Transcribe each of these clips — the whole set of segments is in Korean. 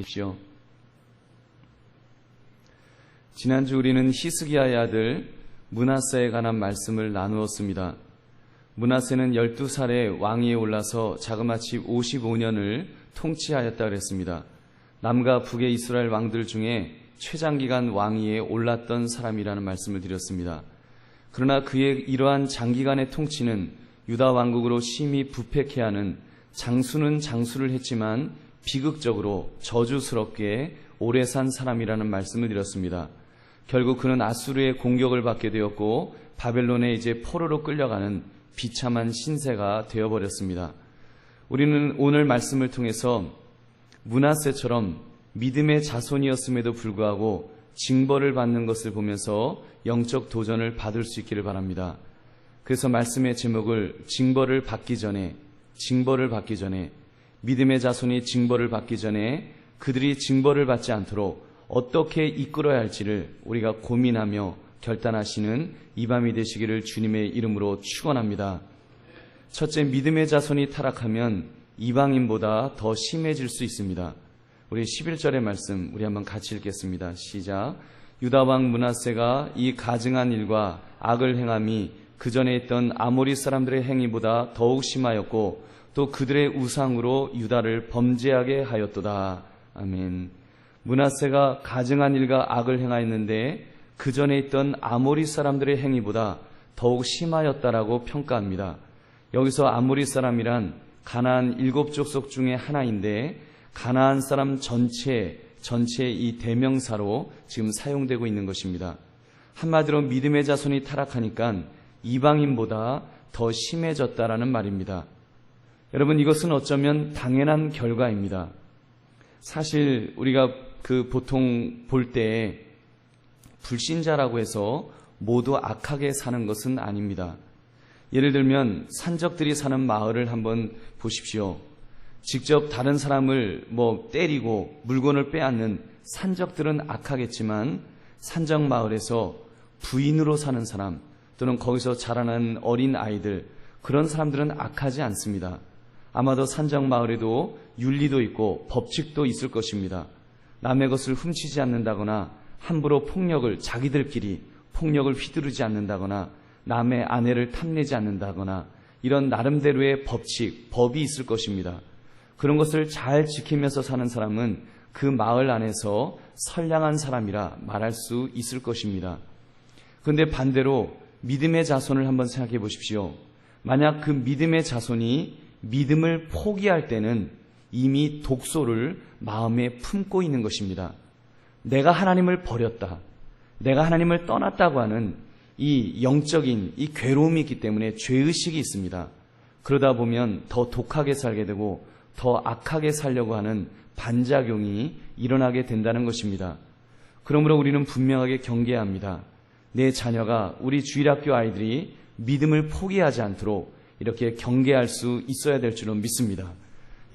십시오. 지난주 우리는 히스기야의 아들 므낫세에 관한 말씀을 나누었습니다. 므낫세는 12살에 왕위에 올라서 자그마치 55년을 통치하였다 그랬습니다. 남과 북의 이스라엘 왕들 중에 최장기간 왕위에 올랐던 사람이라는 말씀을 드렸습니다. 그러나 그의 이러한 장기간의 통치는 유다 왕국으로 심히 부패케 하는, 장수는 장수를 했지만 비극적으로 저주스럽게 오래 산 사람이라는 말씀을 드렸습니다. 결국 그는 아수르의 공격을 받게 되었고 바벨론에 이제 포로로 끌려가는 비참한 신세가 되어버렸습니다. 우리는 오늘 말씀을 통해서 므낫세처럼 믿음의 자손이었음에도 불구하고 징벌을 받는 것을 보면서 영적 도전을 받을 수 있기를 바랍니다. 그래서 말씀의 제목을 징벌을 받기 전에, 믿음의 자손이 징벌을 받기 전에 그들이 징벌을 받지 않도록 어떻게 이끌어야 할지를 우리가 고민하며 결단하시는 이 밤이 되시기를 주님의 이름으로 축원합니다. 첫째, 믿음의 자손이 타락하면 이방인보다 더 심해질 수 있습니다. 우리 11절의 말씀 우리 한번 같이 읽겠습니다. 시작. 유다 왕 므낫세가 이 가증한 일과 악을 행함이 그 전에 있던 아모리 사람들의 행위보다 더욱 심하였고 또 그들의 우상으로 유다를 범죄하게 하였도다. 아멘. 므낫세가 가증한 일과 악을 행하였는데 그 전에 있던 아모리 사람들의 행위보다 더욱 심하였다라고 평가합니다. 여기서 아모리 사람이란 가나안 7족속 중에 하나인데 가나안 사람 전체의 이 대명사로 지금 사용되고 있는 것입니다. 한마디로 믿음의 자손이 타락하니까 이방인보다 더 심해졌다라는 말입니다. 여러분, 이것은 어쩌면 당연한 결과입니다. 사실 우리가 보통 볼 때 불신자라고 해서 모두 악하게 사는 것은 아닙니다. 예를 들면 산적들이 사는 마을을 한번 보십시오. 직접 다른 사람을 때리고 물건을 빼앗는 산적들은 악하겠지만 산적 마을에서 부인으로 사는 사람 또는 거기서 자라는 어린 아이들, 그런 사람들은 악하지 않습니다. 아마도 산적 마을에도 윤리도 있고 법칙도 있을 것입니다. 남의 것을 훔치지 않는다거나 함부로 자기들끼리 폭력을 휘두르지 않는다거나 남의 아내를 탐내지 않는다거나 이런 나름대로의 법이 있을 것입니다. 그런 것을 잘 지키면서 사는 사람은 그 마을 안에서 선량한 사람이라 말할 수 있을 것입니다. 그런데 반대로 믿음의 자손을 한번 생각해 보십시오. 만약 그 믿음의 자손이 믿음을 포기할 때는 이미 독소를 마음에 품고 있는 것입니다. 내가 하나님을 버렸다, 내가 하나님을 떠났다고 하는 이 영적인 이 괴로움이 있기 때문에 죄의식이 있습니다. 그러다 보면 더 독하게 살게 되고 더 악하게 살려고 하는 반작용이 일어나게 된다는 것입니다. 그러므로 우리는 분명하게 경계해야 합니다. 내 자녀가, 우리 주일학교 아이들이 믿음을 포기하지 않도록 이렇게 경계할 수 있어야 될 줄로 믿습니다.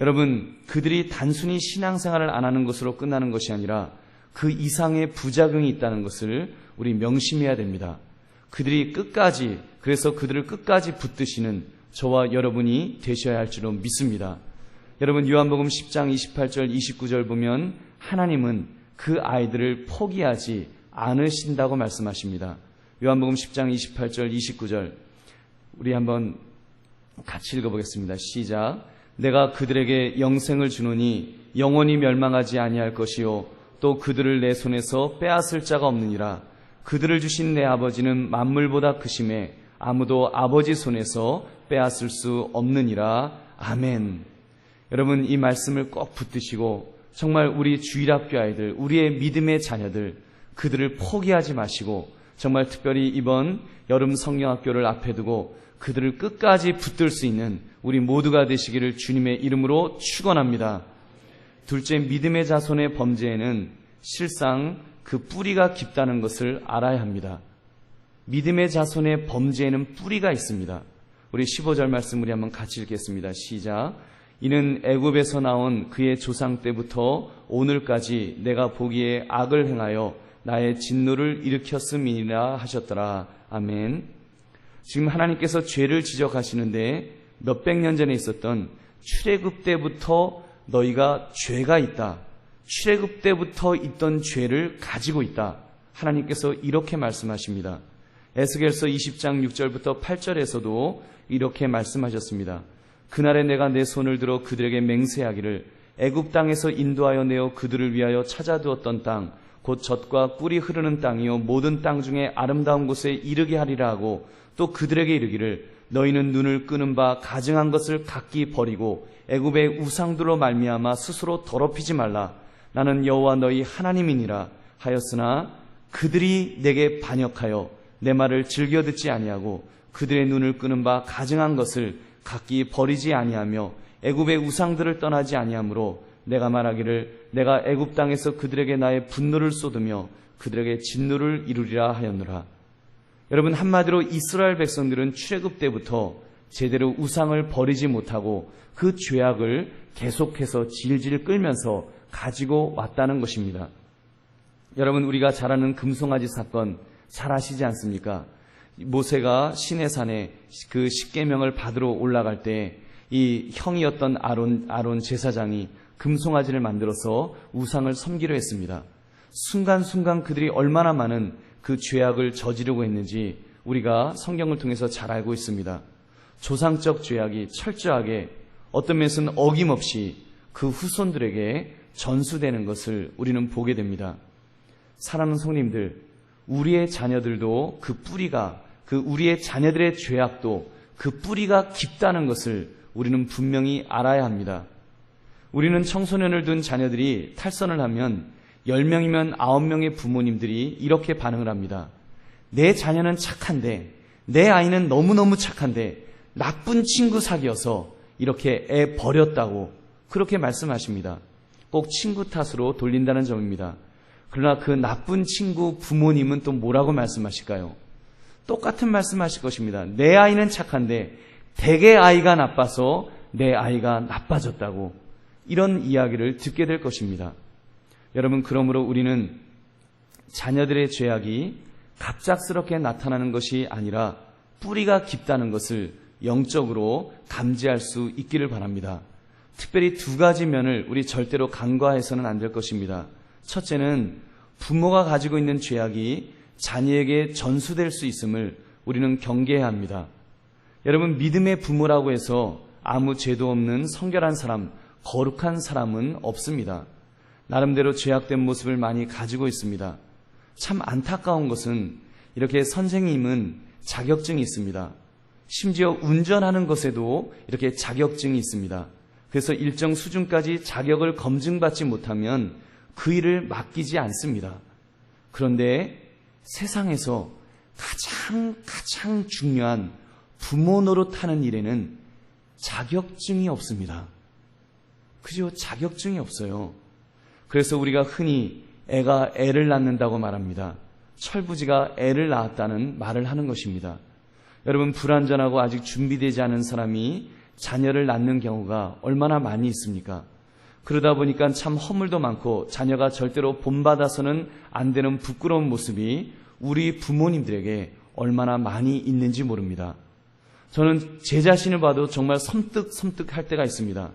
여러분, 그들이 단순히 신앙생활을 안 하는 것으로 끝나는 것이 아니라 그 이상의 부작용이 있다는 것을 우리 명심해야 됩니다. 그래서 그들을 끝까지 붙드시는 저와 여러분이 되셔야 할 줄로 믿습니다. 여러분, 요한복음 10장 28절 29절 보면 하나님은 그 아이들을 포기하지 않으신다고 말씀하십니다. 요한복음 10장 28절 29절 우리 한번 같이 읽어보겠습니다. 시작. 내가 그들에게 영생을 주노니 영원히 멸망하지 아니할 것이요 또 그들을 내 손에서 빼앗을 자가 없느니라. 그들을 주신 내 아버지는 만물보다 크심에 아무도 아버지 손에서 빼앗을 수 없느니라. 아멘. 여러분, 이 말씀을 꼭 붙드시고 정말 우리 주일학교 아이들, 우리의 믿음의 자녀들, 그들을 포기하지 마시고 정말 특별히 이번 여름 성경학교를 앞에 두고 그들을 끝까지 붙들 수 있는 우리 모두가 되시기를 주님의 이름으로 축원합니다. 둘째, 믿음의 자손의 범죄에는 실상 그 뿌리가 깊다는 것을 알아야 합니다. 믿음의 자손의 범죄에는 뿌리가 있습니다. 우리 15절 말씀 우리 한번 같이 읽겠습니다. 시작. 이는 애굽에서 나온 그의 조상 때부터 오늘까지 내가 보기에 악을 행하여 나의 진노를 일으켰음이니라 하셨더라. 아멘. 지금 하나님께서 죄를 지적하시는데 몇백 년 전에 있었던 출애굽 때부터 너희가 죄가 있다, 출애굽 때부터 있던 죄를 가지고 있다. 하나님께서 이렇게 말씀하십니다. 에스겔서 20장 6절부터 8절에서도 이렇게 말씀하셨습니다. 그날에 내가 내 손을 들어 그들에게 맹세하기를 애굽 땅에서 인도하여 내어 그들을 위하여 찾아두었던 땅 곧 젖과 꿀이 흐르는 땅이요 모든 땅 중에 아름다운 곳에 이르게 하리라 하고 또 그들에게 이르기를 너희는 눈을 끄는 바 가증한 것을 각기 버리고 애굽의 우상들로 말미암아 스스로 더럽히지 말라. 나는 여호와 너희 하나님이니라 하였으나 그들이 내게 반역하여 내 말을 즐겨 듣지 아니하고 그들의 눈을 끄는 바 가증한 것을 각기 버리지 아니하며 애굽의 우상들을 떠나지 아니하므로 내가 말하기를 내가 애굽 땅에서 그들에게 나의 분노를 쏟으며 그들에게 진노를 이루리라 하였노라. 여러분, 한마디로 이스라엘 백성들은 출애굽 때부터 제대로 우상을 버리지 못하고 그 죄악을 계속해서 질질 끌면서 가지고 왔다는 것입니다. 여러분, 우리가 잘 아는 금송아지 사건 잘 아시지 않습니까? 모세가 시내산에 그 십계명을 받으러 올라갈 때 이 형이었던 아론 제사장이 금송아지를 만들어서 우상을 섬기려 했습니다. 순간순간 그들이 얼마나 많은 그 죄악을 저지르고 했는지 우리가 성경을 통해서 잘 알고 있습니다. 조상적 죄악이 철저하게 어떤 면에서는 어김없이 그 후손들에게 전수되는 것을 우리는 보게 됩니다. 사랑하는 성님들, 우리의 자녀들도 그 뿌리가, 우리의 자녀들의 죄악도 그 뿌리가 깊다는 것을 우리는 분명히 알아야 합니다. 우리는 청소년을 둔 자녀들이 탈선을 하면 10명이면 9명의 부모님들이 이렇게 반응을 합니다. 내 자녀는 착한데, 내 아이는 너무너무 착한데 나쁜 친구 사귀어서 이렇게 애 버렸다고 그렇게 말씀하십니다. 꼭 친구 탓으로 돌린다는 점입니다. 그러나 그 나쁜 친구 부모님은 또 뭐라고 말씀하실까요? 똑같은 말씀하실 것입니다. 내 아이는 착한데 대개 아이가 나빠서 내 아이가 나빠졌다고 이런 이야기를 듣게 될 것입니다. 여러분, 그러므로 우리는 자녀들의 죄악이 갑작스럽게 나타나는 것이 아니라 뿌리가 깊다는 것을 영적으로 감지할 수 있기를 바랍니다. 특별히 두 가지 면을 우리 절대로 간과해서는 안 될 것입니다. 첫째는 부모가 가지고 있는 죄악이 자녀에게 전수될 수 있음을 우리는 경계해야 합니다. 여러분, 믿음의 부모라고 해서 아무 죄도 없는 성결한 사람, 거룩한 사람은 없습니다. 나름대로 죄악된 모습을 많이 가지고 있습니다. 참 안타까운 것은 이렇게 선생님은 자격증이 있습니다. 심지어 운전하는 것에도 이렇게 자격증이 있습니다. 그래서 일정 수준까지 자격을 검증받지 못하면 그 일을 맡기지 않습니다. 그런데 세상에서 가장 중요한 부모 노릇하는 일에는 자격증이 없습니다. 그죠? 자격증이 없어요. 그래서 우리가 흔히 애가 애를 낳는다고 말합니다. 철부지가 애를 낳았다는 말을 하는 것입니다. 여러분, 불완전하고 아직 준비되지 않은 사람이 자녀를 낳는 경우가 얼마나 많이 있습니까? 그러다 보니까 참 허물도 많고 자녀가 절대로 본받아서는 안 되는 부끄러운 모습이 우리 부모님들에게 얼마나 많이 있는지 모릅니다. 저는 제 자신을 봐도 정말 섬뜩할 때가 있습니다.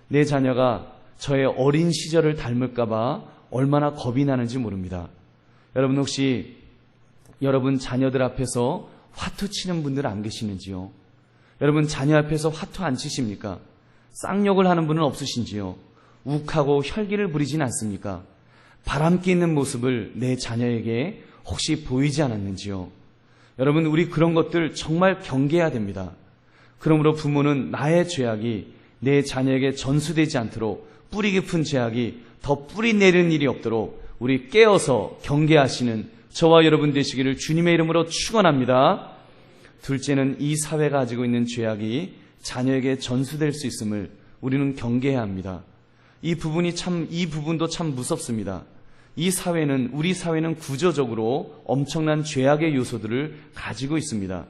내 자녀가 저의 어린 시절을 닮을까봐 얼마나 겁이 나는지 모릅니다. 여러분, 혹시 여러분 자녀들 앞에서 화투 치는 분들 안 계시는지요? 여러분, 자녀 앞에서 화투 안 치십니까? 쌍욕을 하는 분은 없으신지요? 욱하고 혈기를 부리진 않습니까? 바람기 있는 모습을 내 자녀에게 혹시 보이지 않았는지요? 여러분, 우리 그런 것들 정말 경계해야 됩니다. 그러므로 부모는 나의 죄악이 내 자녀에게 전수되지 않도록 뿌리 깊은 죄악이 더 뿌리 내리는 일이 없도록 우리 깨어서 경계하시는 저와 여러분 되시기를 주님의 이름으로 축원합니다. 둘째는 이 사회가 가지고 있는 죄악이 자녀에게 전수될 수 있음을 우리는 경계해야 합니다. 이 부분도 참 무섭습니다. 우리 사회는 구조적으로 엄청난 죄악의 요소들을 가지고 있습니다.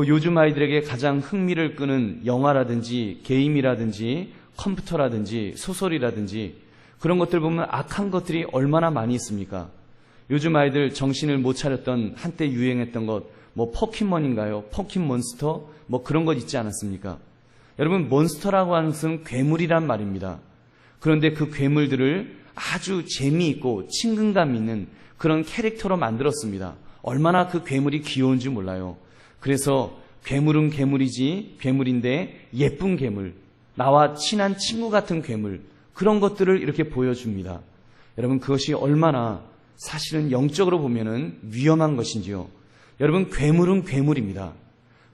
요즘 아이들에게 가장 흥미를 끄는 영화라든지 게임이라든지 컴퓨터라든지 소설이라든지 그런 것들 보면 악한 것들이 얼마나 많이 있습니까? 요즘 아이들 정신을 못 차렸던 한때 유행했던 것, 포켓몬인가요? 포켓몬스터? 그런 것 있지 않았습니까? 여러분, 몬스터라고 하는 것은 괴물이란 말입니다. 그런데 그 괴물들을 아주 재미있고 친근감 있는 그런 캐릭터로 만들었습니다. 얼마나 그 괴물이 귀여운지 몰라요. 그래서 괴물은 괴물이지, 괴물인데 예쁜 괴물, 나와 친한 친구 같은 괴물, 그런 것들을 이렇게 보여줍니다. 여러분, 그것이 얼마나 사실은 영적으로 보면은 위험한 것인지요. 여러분, 괴물은 괴물입니다.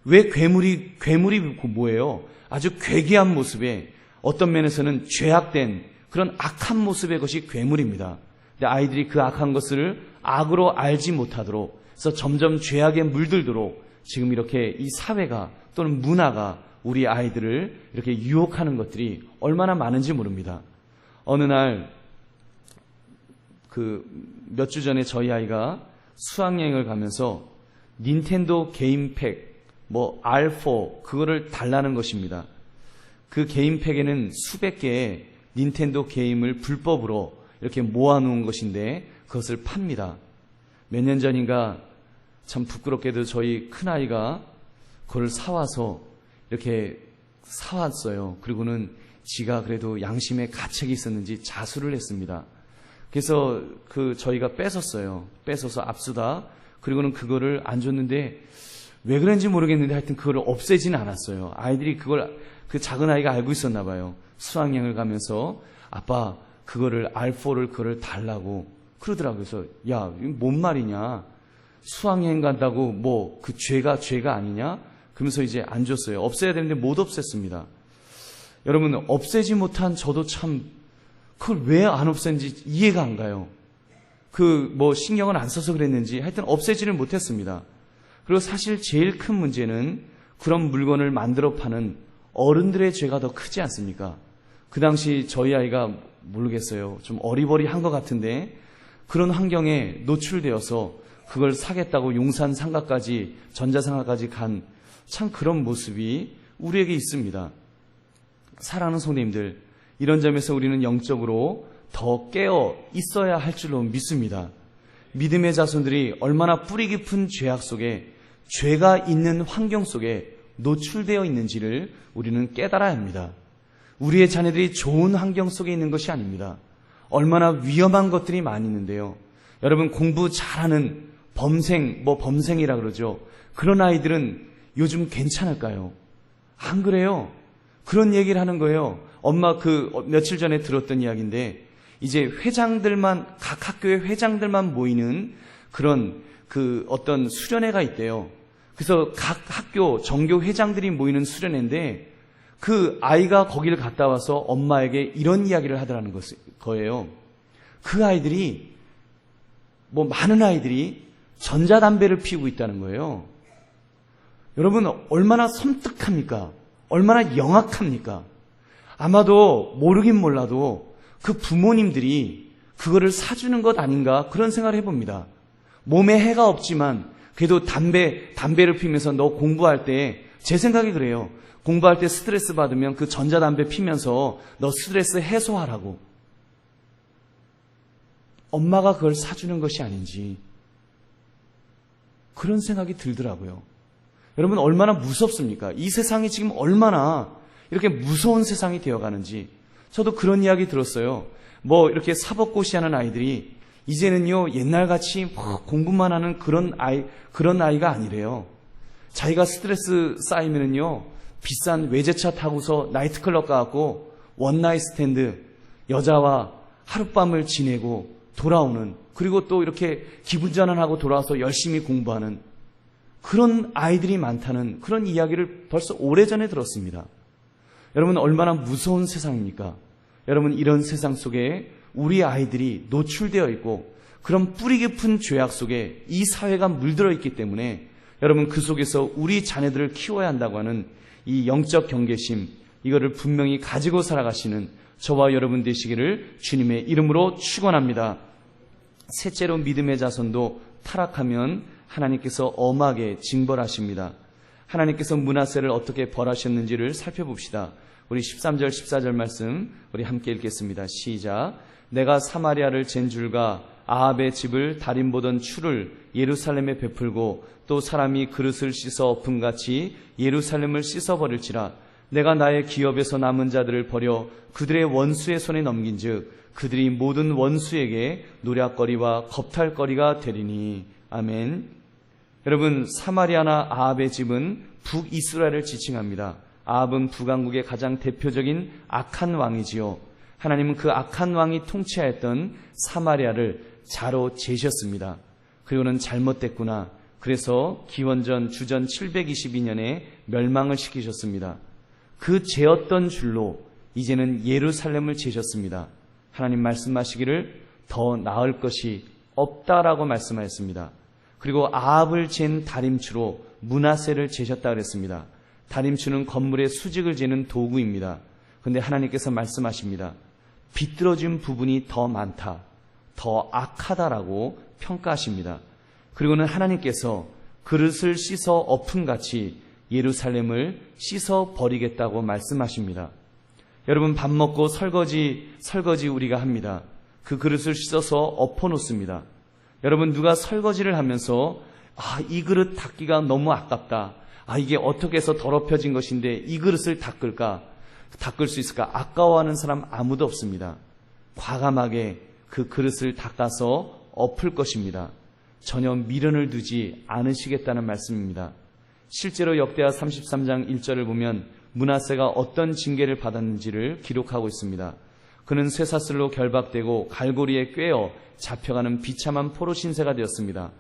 왜 괴물이 뭐예요? 아주 괴기한 모습에, 어떤 면에서는 죄악된 그런 악한 모습의 것이 괴물입니다. 근데 아이들이 그 악한 것을 악으로 알지 못하도록, 그래서 점점 죄악에 물들도록 지금 이렇게 이 사회가 또는 문화가 우리 아이들을 이렇게 유혹하는 것들이 얼마나 많은지 모릅니다. 어느 날 몇 주 전에 저희 아이가 수학여행을 가면서 닌텐도 게임팩 R4 그거를 달라는 것입니다. 그 게임팩에는 수백 개의 닌텐도 게임을 불법으로 이렇게 모아놓은 것인데 그것을 팝니다. 몇 년 전인가 참 부끄럽게도 저희 큰아이가 그걸 사와서 이렇게 사왔어요. 그리고는 지가 그래도 양심에 가책이 있었는지 자수를 했습니다. 그래서 저희가 뺏었어요. 뺏어서 압수다. 그리고는 그거를 안 줬는데 왜 그런지 모르겠는데 하여튼 그거를 없애지는 않았어요. 아이들이 그 작은 아이가 알고 있었나 봐요. 수학여행을 가면서 아빠 그거를 R4를 그거를 달라고 그러더라고요. 그래서 야, 이거 뭔 말이냐? 수학여행 간다고 그 죄가 아니냐? 그러면서 이제 안 줬어요. 없애야 되는데 못 없앴습니다. 여러분, 없애지 못한 저도 참 그걸 왜 안 없앤지 이해가 안 가요. 신경을 안 써서 그랬는지 하여튼 없애지를 못했습니다. 그리고 사실 제일 큰 문제는 그런 물건을 만들어 파는 어른들의 죄가 더 크지 않습니까? 그 당시 저희 아이가 모르겠어요. 좀 어리버리한 것 같은데 그런 환경에 노출되어서 그걸 사겠다고 용산 상가까지, 전자상가까지 간 참 그런 모습이 우리에게 있습니다. 사랑하는 성도님들, 이런 점에서 우리는 영적으로 더 깨어 있어야 할 줄로 믿습니다. 믿음의 자손들이 얼마나 뿌리 깊은 죄악 속에, 죄가 있는 환경 속에 노출되어 있는지를 우리는 깨달아야 합니다. 우리의 자녀들이 좋은 환경 속에 있는 것이 아닙니다. 얼마나 위험한 것들이 많이 있는데요. 여러분, 공부 잘하는 범생이라 그러죠. 그런 아이들은 요즘 괜찮을까요? 안 그래요. 그런 얘기를 하는 거예요. 엄마 며칠 전에 들었던 이야기인데, 이제 회장들만, 각 학교의 회장들만 모이는 그런 어떤 수련회가 있대요. 그래서 각 학교 정교 회장들이 모이는 수련회인데, 그 아이가 거기를 갔다 와서 엄마에게 이런 이야기를 하더라는 거예요. 그 아이들이, 많은 아이들이 전자담배를 피우고 있다는 거예요. 여러분, 얼마나 섬뜩합니까? 얼마나 영악합니까? 아마도 모르긴 몰라도 그 부모님들이 그거를 사주는 것 아닌가 그런 생각을 해봅니다. 몸에 해가 없지만 그래도 담배를 피우면서 너 공부할 때, 제 생각이 그래요. 공부할 때 스트레스 받으면 그 전자담배 피면서 너 스트레스 해소하라고. 엄마가 그걸 사주는 것이 아닌지 그런 생각이 들더라고요. 여러분, 얼마나 무섭습니까? 이 세상이 지금 얼마나 이렇게 무서운 세상이 되어가는지. 저도 그런 이야기 들었어요. 이렇게 사법고시 하는 아이들이 이제는요, 옛날같이 공부만 하는 그런 아이가 아니래요. 자기가 스트레스 쌓이면은요, 비싼 외제차 타고서 나이트클럽 가고 원나잇 스탠드, 여자와 하룻밤을 지내고 돌아오는, 그리고 또 이렇게 기분 전환하고 돌아와서 열심히 공부하는 그런 아이들이 많다는 그런 이야기를 벌써 오래전에 들었습니다. 여러분, 얼마나 무서운 세상입니까? 여러분, 이런 세상 속에 우리 아이들이 노출되어 있고 그런 뿌리 깊은 죄악 속에 이 사회가 물들어 있기 때문에 여러분, 그 속에서 우리 자녀들을 키워야 한다고 하는 이 영적 경계심, 이거를 분명히 가지고 살아가시는 저와 여러분 되시기를 주님의 이름으로 축원합니다. 셋째로, 믿음의 자손도 타락하면 하나님께서 엄하게 징벌하십니다. 하나님께서 므낫세를 어떻게 벌하셨는지를 살펴봅시다. 우리 13절 14절 말씀 우리 함께 읽겠습니다. 시작. 내가 사마리아를 잰 줄과 아합의 집을 달인 보던 추를 예루살렘에 베풀고 또 사람이 그릇을 씻어 엎음같이 예루살렘을 씻어버릴지라. 내가 나의 기업에서 남은 자들을 버려 그들의 원수의 손에 넘긴즉 그들이 모든 원수에게 노략거리와 겁탈거리가 되리니. 아멘. 여러분, 사마리아나 아합의 집은 북이스라엘을 지칭합니다. 아합은 북왕국의 가장 대표적인 악한 왕이지요. 하나님은 그 악한 왕이 통치하였던 사마리아를 자로 재셨습니다. 그리고는 잘못됐구나. 그래서 기원전 주전 722년에 멸망을 시키셨습니다. 그 재었던 줄로 이제는 예루살렘을 재셨습니다. 하나님 말씀하시기를 더 나을 것이 없다라고 말씀하였습니다. 그리고 아합을 잰 다림추로 므낫세를 재셨다 그랬습니다. 다림추는 건물의 수직을 재는 도구입니다. 그런데 하나님께서 말씀하십니다. 비뚤어진 부분이 더 많다, 더 악하다라고 평가하십니다. 그리고는 하나님께서 그릇을 씻어 엎은같이 예루살렘을 씻어 버리겠다고 말씀하십니다. 여러분, 밥 먹고 설거지 우리가 합니다. 그 그릇을 씻어서 엎어 놓습니다. 여러분, 누가 설거지를 하면서 이 그릇 닦기가 너무 아깝다. 이게 어떻게 해서 더럽혀진 것인데 이 그릇을 닦을 수 있을까? 아까워하는 사람 아무도 없습니다. 과감하게 그 그릇을 닦아서 엎을 것입니다. 전혀 미련을 두지 않으시겠다는 말씀입니다. 실제로 역대하 33장 1절을 보면 므낫세가 어떤 징계를 받았는지를 기록하고 있습니다. 그는 쇠사슬로 결박되고 갈고리에 꿰어 잡혀가는 비참한 포로 신세가 되었습니다.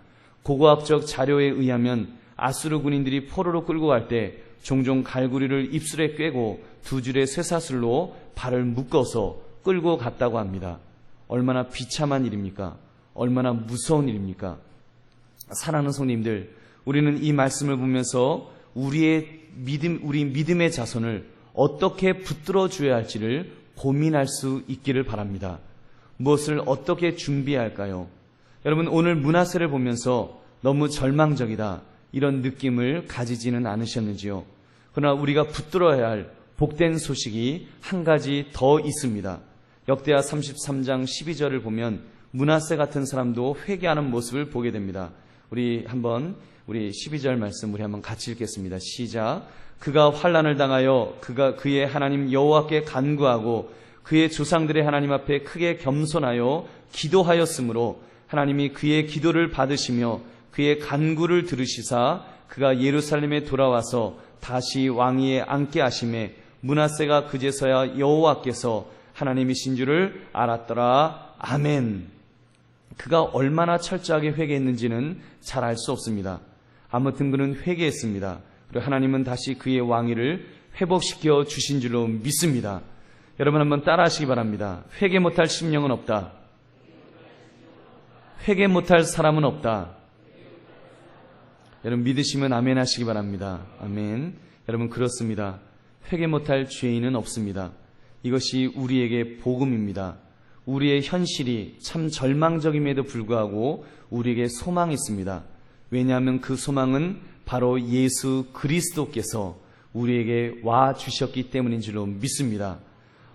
고고학적 자료에 의하면 아수르 군인들이 포로로 끌고 갈 때 종종 갈고리를 입술에 꿰고 두 줄의 쇠사슬로 발을 묶어서 끌고 갔다고 합니다. 얼마나 비참한 일입니까? 얼마나 무서운 일입니까? 사랑하는 성도님들, 우리는 이 말씀을 보면서 우리 믿음의 자손을 어떻게 붙들어 줘야 할지를 고민할 수 있기를 바랍니다. 무엇을 어떻게 준비해야 할까요? 여러분, 오늘 므낫세를 보면서 너무 절망적이다, 이런 느낌을 가지지는 않으셨는지요? 그러나 우리가 붙들어야 할 복된 소식이 한 가지 더 있습니다. 역대하 33장 12절을 보면 므낫세 같은 사람도 회개하는 모습을 보게 됩니다. 우리 12절 말씀 우리 한번 같이 읽겠습니다. 시작. 그가 환난을 당하여 그의 하나님 여호와께 간구하고 그의 조상들의 하나님 앞에 크게 겸손하여 기도하였으므로 하나님이 그의 기도를 받으시며 그의 간구를 들으시사 그가 예루살렘에 돌아와서 다시 왕위에 앉게 하시매 므낫세가 그제서야 여호와께서 하나님이신 줄을 알았더라. 아멘. 그가 얼마나 철저하게 회개했는지는 잘 알 수 없습니다. 아무튼 그는 회개했습니다. 그리고 하나님은 다시 그의 왕위를 회복시켜 주신 줄로 믿습니다. 여러분, 한번 따라하시기 바랍니다. 회개 못할 심령은 없다. 회개 못할 사람은 없다. 여러분, 믿으시면 아멘 하시기 바랍니다. 아멘. 여러분, 그렇습니다. 회개 못할 죄인은 없습니다. 이것이 우리에게 복음입니다. 우리의 현실이 참 절망적임에도 불구하고 우리에게 소망이 있습니다. 왜냐하면 그 소망은 바로 예수 그리스도께서 우리에게 와 주셨기 때문인 줄로 믿습니다.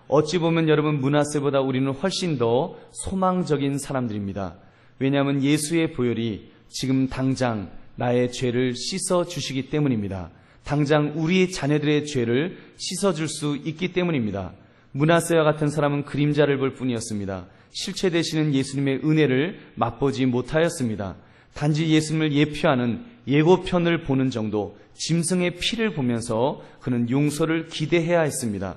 어찌 보면 여러분, 므낫세보다 우리는 훨씬 더 소망적인 사람들입니다. 왜냐하면 예수의 보혈이 지금 당장 나의 죄를 씻어 주시기 때문입니다. 당장 우리 자녀들의 죄를 씻어줄 수 있기 때문입니다. 므낫세와 같은 사람은 그림자를 볼 뿐이었습니다. 실체 되시는 예수님의 은혜를 맛보지 못하였습니다. 단지 예수님을 예표하는 예고편을 보는 정도, 짐승의 피를 보면서 그는 용서를 기대해야 했습니다.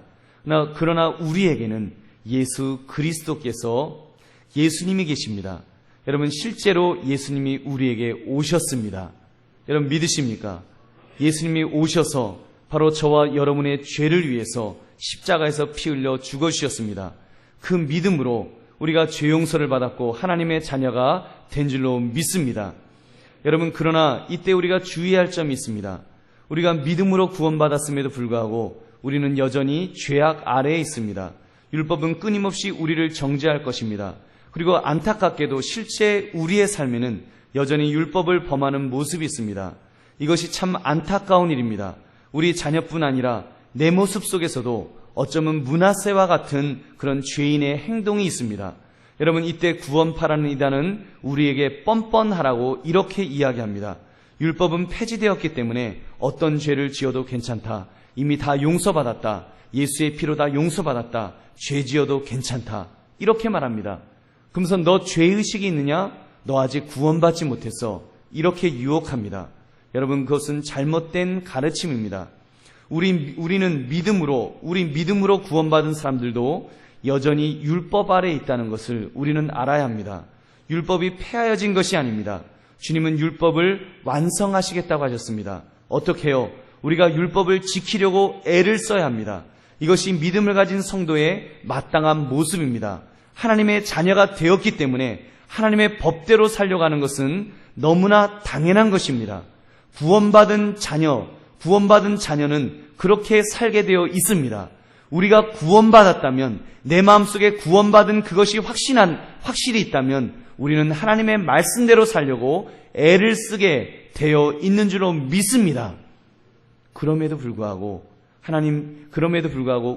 그러나 우리에게는 예수 그리스도께서 예수님이 계십니다. 여러분, 실제로 예수님이 우리에게 오셨습니다. 여러분, 믿으십니까? 예수님이 오셔서 바로 저와 여러분의 죄를 위해서 십자가에서 피 흘려 죽어주셨습니다. 그 믿음으로 우리가 죄 용서를 받았고 하나님의 자녀가 된 줄로 믿습니다. 여러분, 그러나 이때 우리가 주의할 점이 있습니다. 우리가 믿음으로 구원받았음에도 불구하고 우리는 여전히 죄악 아래에 있습니다. 율법은 끊임없이 우리를 정죄할 것입니다. 그리고 안타깝게도 실제 우리의 삶에는 여전히 율법을 범하는 모습이 있습니다. 이것이 참 안타까운 일입니다. 우리 자녀뿐 아니라 내 모습 속에서도 어쩌면 므낫세와 같은 그런 죄인의 행동이 있습니다. 여러분, 이때 구원파라는 이단은 우리에게 뻔뻔하라고 이렇게 이야기합니다. 율법은 폐지되었기 때문에 어떤 죄를 지어도 괜찮다. 이미 다 용서받았다. 예수의 피로 다 용서받았다. 죄 지어도 괜찮다. 이렇게 말합니다. 그러면서 너 죄의식이 있느냐? 너 아직 구원받지 못했어. 이렇게 유혹합니다. 여러분, 그것은 잘못된 가르침입니다. 우리는 믿음으로 구원받은 사람들도 여전히 율법 아래에 있다는 것을 우리는 알아야 합니다. 율법이 폐하여진 것이 아닙니다. 주님은 율법을 완성하시겠다고 하셨습니다. 어떻게 해요? 우리가 율법을 지키려고 애를 써야 합니다. 이것이 믿음을 가진 성도의 마땅한 모습입니다. 하나님의 자녀가 되었기 때문에 하나님의 법대로 살려가는 것은 너무나 당연한 것입니다. 구원받은 자녀는 그렇게 살게 되어 있습니다. 우리가 구원받았다면, 내 마음속에 구원받은 그것이 확실히 있다면 우리는 하나님의 말씀대로 살려고 애를 쓰게 되어 있는 줄로 믿습니다. 그럼에도 불구하고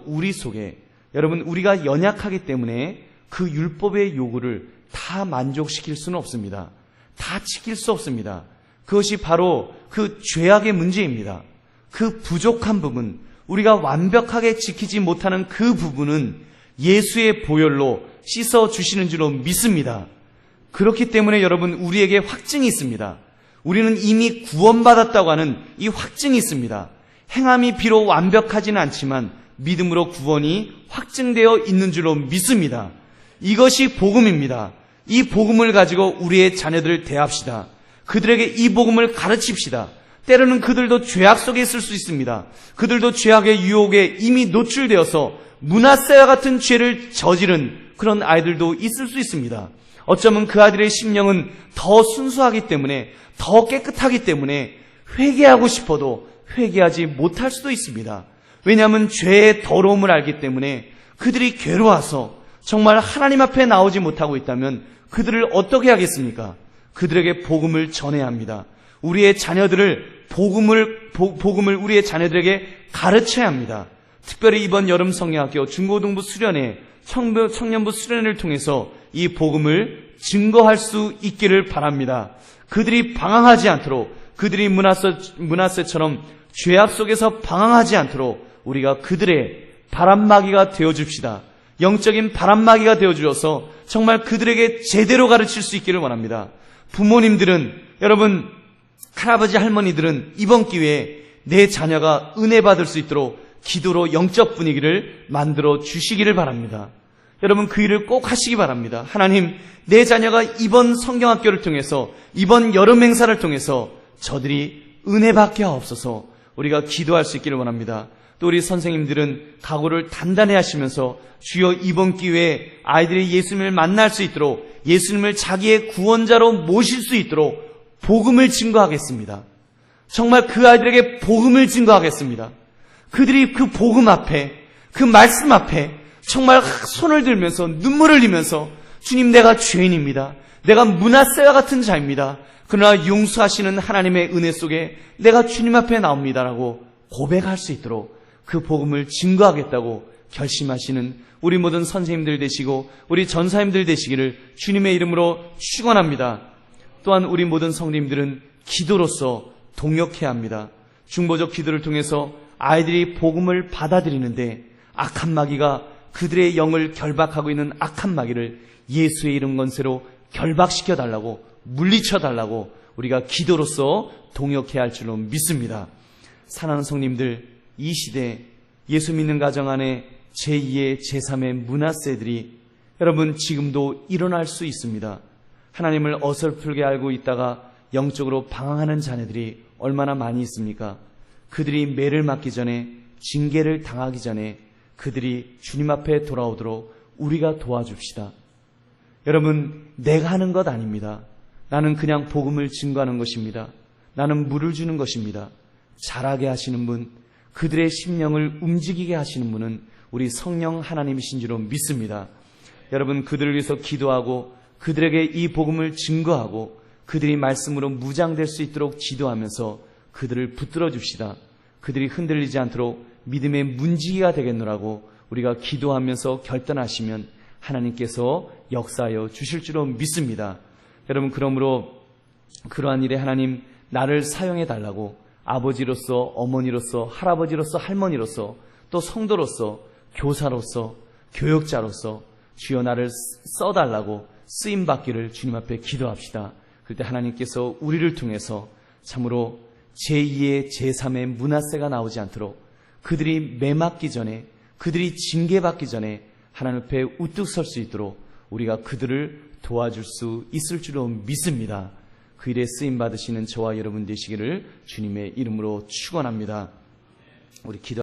우리 속에, 여러분, 우리가 연약하기 때문에 그 율법의 요구를 다 만족시킬 수는 없습니다. 다 지킬 수 없습니다. 그것이 바로 그 죄악의 문제입니다. 그 부족한 부분, 우리가 완벽하게 지키지 못하는 그 부분은 예수의 보혈로 씻어주시는 줄로 믿습니다. 그렇기 때문에 여러분, 우리에게 확증이 있습니다. 우리는 이미 구원받았다고 하는 이 확증이 있습니다. 행함이 비록 완벽하지는 않지만 믿음으로 구원이 확증되어 있는 줄로 믿습니다. 이것이 복음입니다. 이 복음을 가지고 우리의 자녀들을 대합시다. 그들에게 이 복음을 가르칩시다. 때로는 그들도 죄악 속에 있을 수 있습니다. 그들도 죄악의 유혹에 이미 노출되어서 문하세와 같은 죄를 저지른 그런 아이들도 있을 수 있습니다. 어쩌면 그 아이들의 심령은 더 순수하기 때문에, 더 깨끗하기 때문에 회개하고 싶어도 회개하지 못할 수도 있습니다. 왜냐하면 죄의 더러움을 알기 때문에 그들이 괴로워서 정말 하나님 앞에 나오지 못하고 있다면 그들을 어떻게 하겠습니까? 그들에게 복음을 전해야 합니다. 우리의 자녀들을 복음을 우리의 자녀들에게 가르쳐야 합니다. 특별히 이번 여름 성경학교 중고등부 수련회, 청년부 수련회를 통해서 이 복음을 증거할 수 있기를 바랍니다. 그들이 방황하지 않도록, 그들이 문하세처럼 죄악 속에서 방황하지 않도록 우리가 그들의 바람막이가 되어줍시다. 영적인 바람막이가 되어주어서 정말 그들에게 제대로 가르칠 수 있기를 원합니다. 부모님들은, 여러분, 할아버지 할머니들은 이번 기회에 내 자녀가 은혜 받을 수 있도록 기도로 영적 분위기를 만들어 주시기를 바랍니다. 여러분, 그 일을 꼭 하시기 바랍니다. 하나님, 내 자녀가 이번 성경학교를 통해서, 이번 여름 행사를 통해서 저들이 은혜 받게 하옵소서. 우리가 기도할 수 있기를 원합니다. 또 우리 선생님들은 각오를 단단히 하시면서 주여 이번 기회에 아이들이 예수님을 만날 수 있도록, 예수님을 자기의 구원자로 모실 수 있도록 복음을 증거하겠습니다. 정말 그 아이들에게 복음을 증거하겠습니다. 그들이 그 복음 앞에, 그 말씀 앞에 정말 손을 들면서 눈물을 흘리면서 주님, 내가 죄인입니다. 내가 문하세와 같은 자입니다. 그러나 용서하시는 하나님의 은혜 속에 내가 주님 앞에 나옵니다라고 고백할 수 있도록 그 복음을 증거하겠다고 결심하시는 우리 모든 선생님들 되시고 우리 전사님들 되시기를 주님의 이름으로 축원합니다. 또한 우리 모든 성도님들은 기도로서 동역해야 합니다. 중보적 기도를 통해서 아이들이 복음을 받아들이는데 악한 마귀가 그들의 영을 결박하고 있는 악한 마귀를 예수의 이름 권세로 결박시켜 달라고, 물리쳐 달라고 우리가 기도로서 동역해야 할 줄로 믿습니다. 사랑하는 성님들, 이 시대 예수 믿는 가정 안에 제2의 제3의 문하세들이 여러분 지금도 일어날 수 있습니다. 하나님을 어설프게 알고 있다가 영적으로 방황하는 자녀들이 얼마나 많이 있습니까? 그들이 매를 맞기 전에, 징계를 당하기 전에 그들이 주님 앞에 돌아오도록 우리가 도와줍시다. 여러분, 내가 하는 것 아닙니다. 나는 그냥 복음을 증거하는 것입니다. 나는 물을 주는 것입니다. 자라게 하시는 분, 그들의 심령을 움직이게 하시는 분은 우리 성령 하나님이신 줄로 믿습니다. 여러분, 그들을 위해서 기도하고 그들에게 이 복음을 증거하고 그들이 말씀으로 무장될 수 있도록 지도하면서 그들을 붙들어 줍시다. 그들이 흔들리지 않도록 믿음의 문지기가 되겠노라고 우리가 기도하면서 결단하시면 하나님께서 역사하여 주실 줄로 믿습니다. 여러분, 그러므로 그러한 일에 하나님 나를 사용해 달라고, 아버지로서, 어머니로서, 할아버지로서, 할머니로서, 또 성도로서, 교사로서, 교역자로서 주여 나를 써달라고 쓰임받기를 주님 앞에 기도합시다. 그때 하나님께서 우리를 통해서 참으로 제2의 제3의 문하세가 나오지 않도록 그들이 매맞기 전에, 그들이 징계받기 전에 하나님 앞에 우뚝 설 수 있도록 우리가 그들을 도와줄 수 있을 줄로 믿습니다. 그 일에 쓰임받으시는 저와 여러분 되시기를 주님의 이름으로 축원합니다. 우리 기도